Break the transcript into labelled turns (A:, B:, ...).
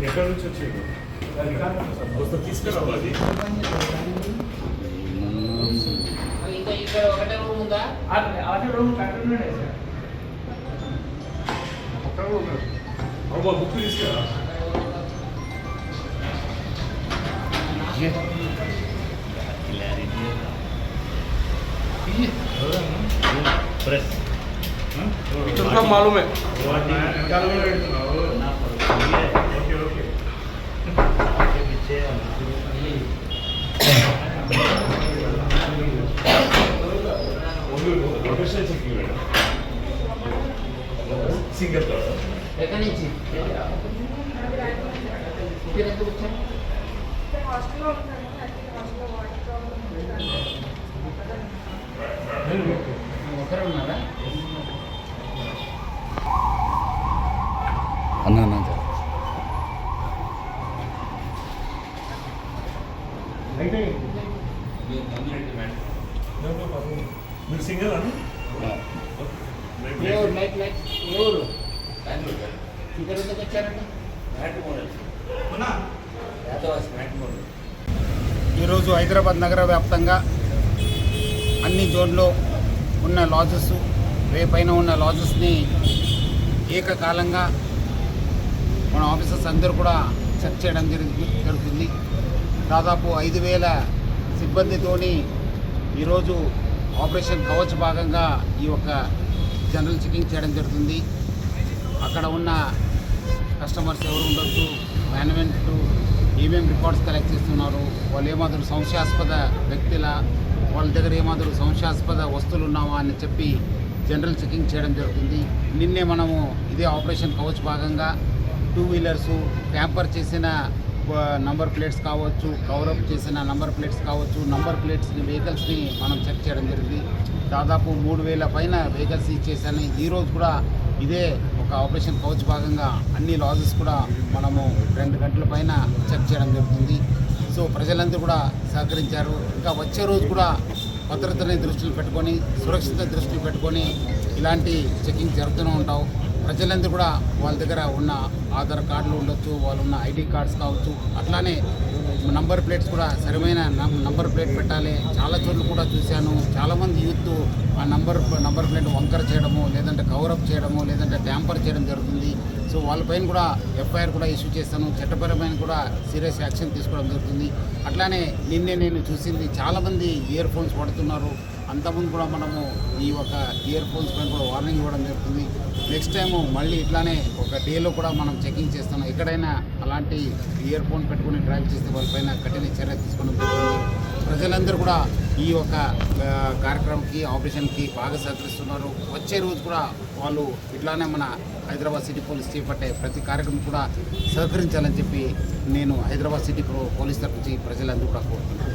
A: ఎక్కడి నుంచి వచ్చేది వస్తే తీసుకురావాలి.
B: ఇంకా ఇక్కడ ఒకటే రూమ్ ఉందా?
C: అదే రూమ్ కట్టున్నాడే సార్.
A: ఒక్క రూమ్ అబ్బా బుక్ తీసుకురా.
D: प्रेस
A: तुमको मालूम है
D: ओके ओके पीछे
A: లొకేషన్ చెక్ మేడం సింగర్
B: ఎక్కడి నుంచి మీరు ఎందుకు వచ్చారు?
E: హాస్టల్లో ఉంటాను. హాస్టల్లో వాటర్ ప్రాబ్లం
B: ఒకరు ఉన్నారా?
F: అన్నా
A: మీరు సింగర్ అని
B: ఎవరు లైట్ లైట్ ఎవరు ఇక్కడ ఎందుకు వచ్చారండి?
G: ఈరోజు హైదరాబాద్ నగర వ్యాప్తంగా అన్ని జోన్లో ఉన్న లాడ్జెస్ రేపైన ఉన్న లాడ్జెస్ని ఏకకాలంగా మన ఆఫీసర్స్ అందరూ కూడా చెక్ చేయడం జరుగుతుంది. దాదాపు 5,000 సిబ్బందితోని ఈరోజు ఆపరేషన్ కవచ్ భాగంగా ఈ యొక్క జనరల్ చెకింగ్ చేయడం జరుగుతుంది. అక్కడ ఉన్న కస్టమర్స్ ఎవరు ఉండొచ్చు, మేనేజ్మెంట్ ఏమేమి రికార్డ్స్ కలెక్ట్ చేస్తున్నారు, వాళ్ళు ఏమాత్రం సంశయాస్పద వ్యక్తుల వాళ్ళ దగ్గర ఏమాత్రం సంశయాస్పద వస్తువులు ఉన్నావా అని చెప్పి జనరల్ చెకింగ్ చేయడం జరుగుతుంది. నిన్నే మనము ఇదే ఆపరేషన్ కవచ్ భాగంగా 2 వీలర్సు ట్యాంపర్ చేసిన నంబర్ ప్లేట్స్ కావచ్చు, కవరప్ చేసిన నంబర్ ప్లేట్స్ కావచ్చు, నంబర్ ప్లేట్స్ని వెహికల్స్ని మనం చెక్ చేయడం జరిగింది. దాదాపు 3,000 పైన వెహికల్స్ ఇచ్చేసాను. ఈరోజు కూడా ఇదే ఒక ఆపరేషన్ కవచ్ భాగంగా అన్ని లాజెస్ కూడా మనము 2 గంటల పైన చెక్ చేయడం జరుగుతుంది. సో ప్రజలందరూ కూడా సహకరించారు. ఇంకా వచ్చే రోజు కూడా భద్రతని దృష్టిలో పెట్టుకొని, సురక్షిత దృష్టిలో పెట్టుకొని ఇలాంటి చెకింగ్ జరుగుతూనే ఉంటావు. ప్రజలందరూ కూడా వాళ్ళ దగ్గర ఉన్న ఆధార్ కార్డులు ఉండొచ్చు, వాళ్ళు ఉన్న ఐడి కార్డ్స్ కావచ్చు, అట్లానే నంబర్ ప్లేట్స్ కూడా సరైన నంబర్ ప్లేట్ పెట్టాలి. చాలా చోట్ల కూడా చూశాను, చాలామంది యూత్ ఆ నంబర్ ప్లేట్ వంకర చేయడము, లేదంటే కవరప్ చేయడము, లేదంటే ట్యాంపర్ చేయడం జరుగుతుంది. సో వాళ్ళపైన కూడా ఎఫ్ఐఆర్ కూడా ఇష్యూ చేస్తాను. చట్టపరమైన కూడా సీరియస్ యాక్షన్ తీసుకోవడం జరుగుతుంది. అట్లానే నిన్నే నేను చూసింది చాలామంది ఇయర్ ఫోన్స్ వాడుతున్నారు. అంతకుముందు కూడా మనము ఈ ఒక ఇయర్ ఫోన్స్ పైన కూడా వార్నింగ్ ఇవ్వడం జరుగుతుంది. నెక్స్ట్ టైము మళ్ళీ ఇట్లానే ఒక డేలో కూడా మనం చెకింగ్ చేస్తున్నాం. ఎక్కడైనా అలాంటి ఇయర్ ఫోన్ పెట్టుకుని డ్రైవ్ చేస్తే వాళ్ళపైన కఠిన చర్య తీసుకోవడం జరుగుతుంది. ప్రజలందరూ కూడా ఈ యొక్క కార్యక్రమంకి, ఆపరేషన్కి బాగా సహకరిస్తున్నారు. వచ్చే రోజు కూడా వాళ్ళు ఇట్లానే మన హైదరాబాద్ సిటీ పోలీస్ చేపట్టే ప్రతి కార్యక్రమం కూడా సహకరించాలని చెప్పి నేను హైదరాబాద్ సిటీ పోలీస్ తరఫు నుంచి ప్రజలందరూ కూడా కోరుతున్నాను.